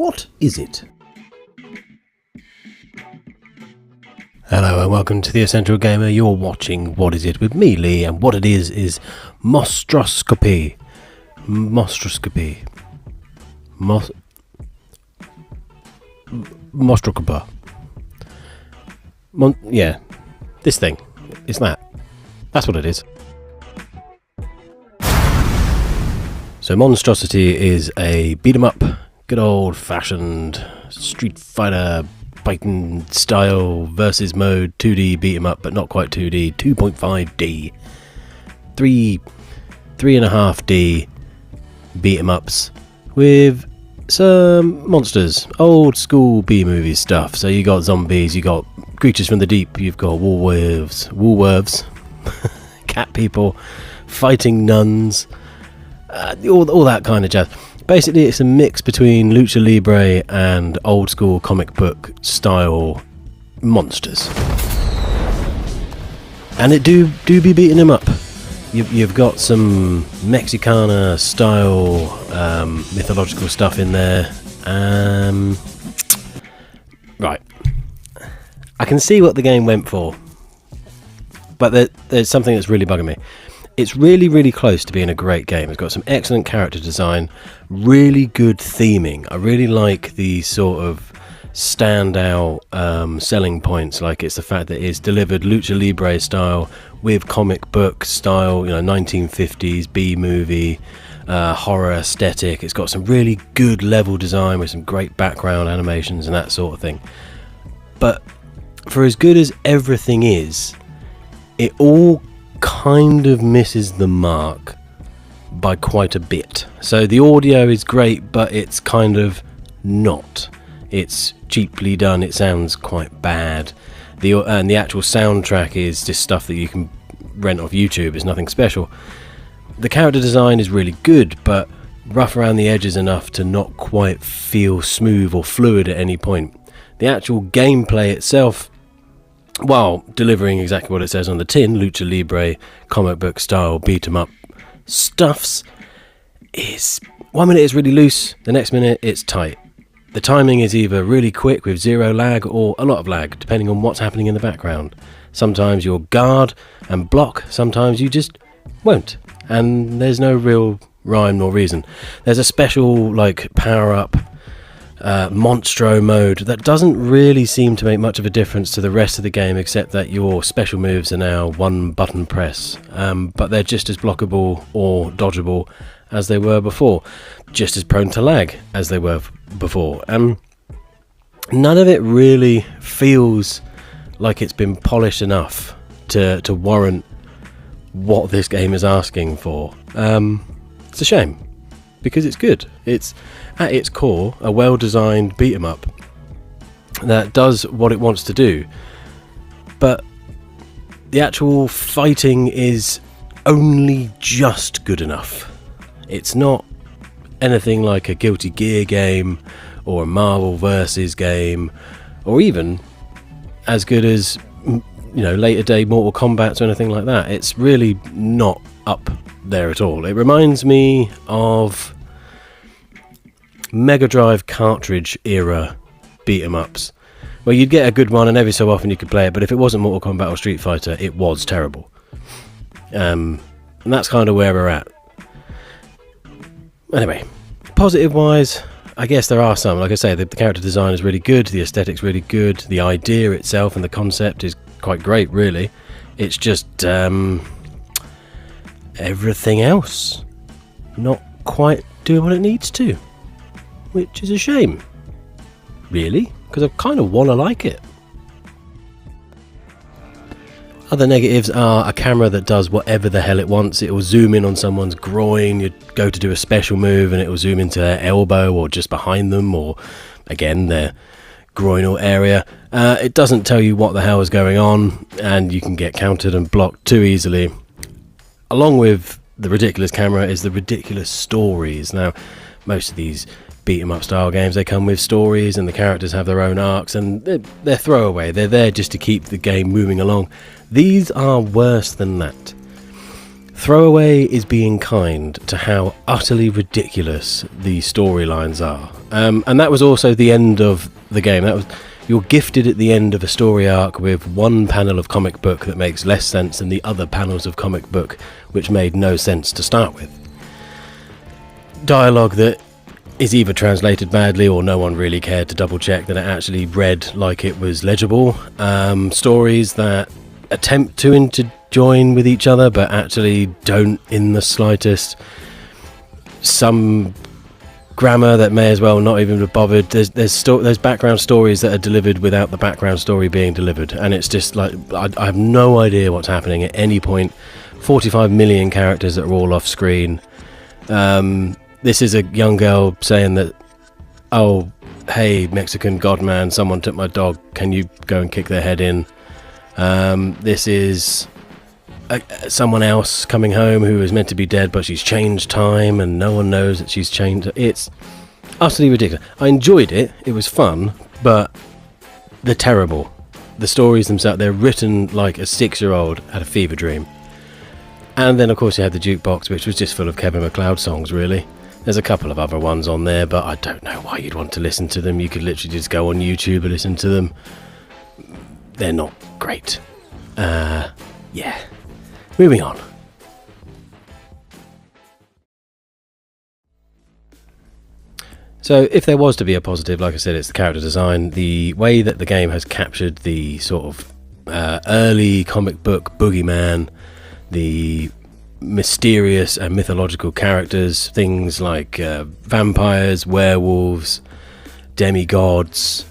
What is it? Hello and welcome to the Essential Gamer. You're watching What Is It with me, Lee, and what it is Mostroscopy. Mostroscopy. Mostroscopy. Yeah, this thing. It's that. That's what it is. So Monstrosity is a beat 'em up, good old fashioned Street Fighter fighting style versus mode 2D beat 'em up, but not quite 2D, 2.5D, 3.5D beat 'em ups with some monsters, old school B-movie stuff. So you got zombies, you got creatures from the deep, you've got woolworths, cat people, fighting nuns, all that kind of jazz. Basically, it's a mix between Lucha Libre and old school comic book style monsters, and it do be beating them up. You've got some Mexicana style mythological stuff in there. Right, I can see what the game went for, but there's something that's really bugging me. It's really, really close to being a great game. It's got some excellent character design, really good theming. I really like the sort of standout selling points, like it's the fact that it's delivered Lucha Libre style with comic book style, 1950s B-movie horror aesthetic. It's got some really good level design with some great background animations and that sort of thing. But for as good as everything is, it all kind of misses the mark by quite a bit. So the audio is great, but it's kind of not. It's cheaply done. It sounds quite bad. And the actual soundtrack is just stuff that you can rent off YouTube. It's nothing special. The character design is really good, but rough around the edges enough to not quite feel smooth or fluid at any point. The actual gameplay itself, while delivering exactly what it says on the tin, Lucha Libre comic book style beat 'em up stuffs, is 1 minute it's really loose, the next minute it's tight. The timing is either really quick with zero lag or a lot of lag, depending on what's happening in the background. Sometimes you'll guard and block, sometimes you just won't, and there's no real rhyme nor reason. There's a special power up Monstro mode that doesn't really seem to make much of a difference to the rest of the game, except that your special moves are now one button press, but they're just as blockable or dodgeable as they were before, just as prone to lag as they were before. None of it really feels like it's been polished enough to warrant what this game is asking for. It's a shame, because it's good. It's at its core a well-designed beat 'em up that does what it wants to do, but the actual fighting is only just good enough. It's not anything like a Guilty Gear game or a Marvel vs game, or even as good as later day Mortal Kombat or anything like that. It's really not up there at all. It reminds me of Mega Drive cartridge era beat 'em ups, where you'd get a good one and every so often you could play it, but if it wasn't Mortal Kombat or Street Fighter, it was terrible. And that's kind of where we're at. Anyway, positive wise, I guess there are some. Like I say, the character design is really good, the aesthetic's really good, the idea itself and the concept is quite great, really. It's just everything else not quite doing what it needs to, which is a shame, really, because I kind of want to like it. Other negatives are a camera that does whatever the hell it wants. It will zoom in on someone's groin, you go to do a special move and it will zoom into their elbow or just behind them, or again their groinal area. It doesn't tell you what the hell is going on, and you can get countered and blocked too easily. Along with the ridiculous camera is the ridiculous stories. Now, most of these beat 'em up style games, they come with stories and the characters have their own arcs, and they're throwaway. They're there just to keep the game moving along. These are worse than that. Throwaway is being kind to how utterly ridiculous the storylines are. And that was also the end of the game. You're gifted at the end of a story arc with one panel of comic book that makes less sense than the other panels of comic book, which made no sense to start with. Dialogue that is either translated badly or no one really cared to double check that it actually read like it was legible. Stories that attempt to interjoin with each other but actually don't in the slightest. Some grammar that may as well not even be bothered. There's background stories that are delivered without the background story being delivered, and it's just like I have no idea what's happening at any point. 45 million characters that are all off screen. This is a young girl saying that, oh, hey, Mexican godman, someone took my dog, can you go and kick their head in? This is someone else coming home who is meant to be dead, but she's changed time and no one knows that she's changed. It's utterly ridiculous. I enjoyed it, it was fun, but they're terrible. The stories themselves, they're written like a 6-year-old had a fever dream. And then of course you had the jukebox, which was just full of Kevin MacLeod songs, really. There's a couple of other ones on there, but I don't know why you'd want to listen to them. You could literally just go on YouTube and listen to them. They're not great. Yeah. Moving on. So if there was to be a positive, like I said, it's the character design. The way that the game has captured the sort of early comic book boogeyman, the mysterious and mythological characters, things like vampires, werewolves, demigods,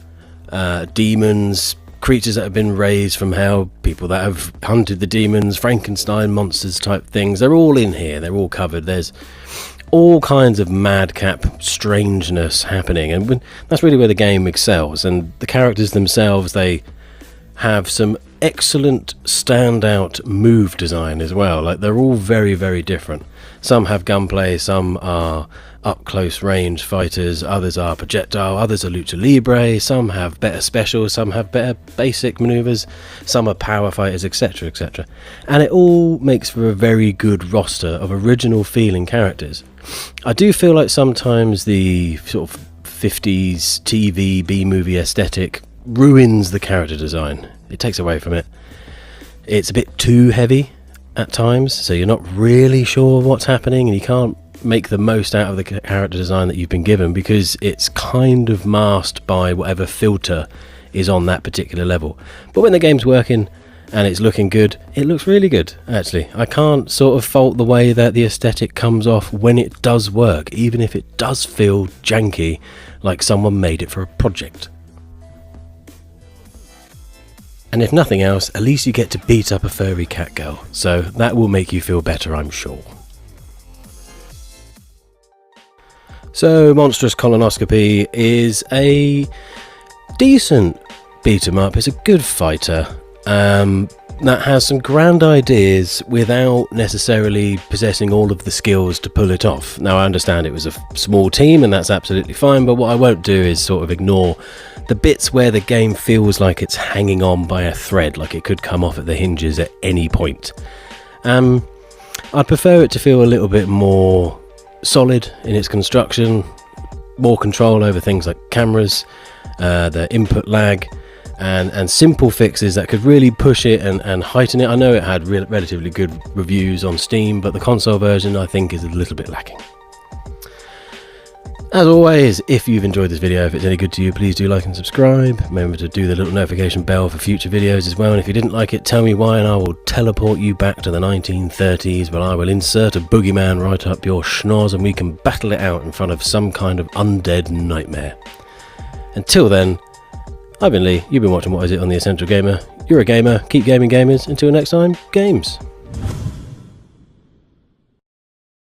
demons, creatures that have been raised from hell, people that have hunted the demons, Frankenstein monsters type things. They're all in here, they're all covered. There's all kinds of madcap strangeness happening, and that's really where the game excels. And the characters themselves, they have some excellent standout move design as well. Like, they're all very, very different. Some have gunplay, some are up close range fighters, others are projectile, others are lucha libre, some have better specials, some have better basic maneuvers, some are power fighters, etc, etc. And it all makes for a very good roster of original feeling characters. I do feel like sometimes the sort of 50s TV B-movie aesthetic ruins the character design. It takes away from it. It's a bit too heavy at times, so you're not really sure what's happening, and you can't make the most out of the character design that you've been given because it's kind of masked by whatever filter is on that particular level. But when the game's working and it's looking good, it looks really good, actually. I can't sort of fault the way that the aesthetic comes off when it does work, even if it does feel janky, like someone made it for a project. And if nothing else, at least you get to beat up a furry cat girl, so that will make you feel better, I'm sure. So, Monstrous Colonoscopy is a decent beat-em-up. It's a good fighter that has some grand ideas without necessarily possessing all of the skills to pull it off. Now, I understand it was a small team, and that's absolutely fine, but what I won't do is sort of ignore the bits where the game feels like it's hanging on by a thread, like it could come off at the hinges at any point. I'd prefer it to feel a little bit more solid in its construction, more control over things like cameras, the input lag, and simple fixes that could really push it and heighten it. I know it had relatively good reviews on Steam, but the console version I think is a little bit lacking. As always, if you've enjoyed this video, if it's any good to you, please do like and subscribe. Remember to do the little notification bell for future videos as well, and if you didn't like it, tell me why and I will teleport you back to the 1930s, but I will insert a boogeyman right up your schnoz and we can battle it out in front of some kind of undead nightmare. Until then, I've been Lee, you've been watching What Is It on The Essential Gamer. You're a gamer, keep gaming gamers, until next time, games.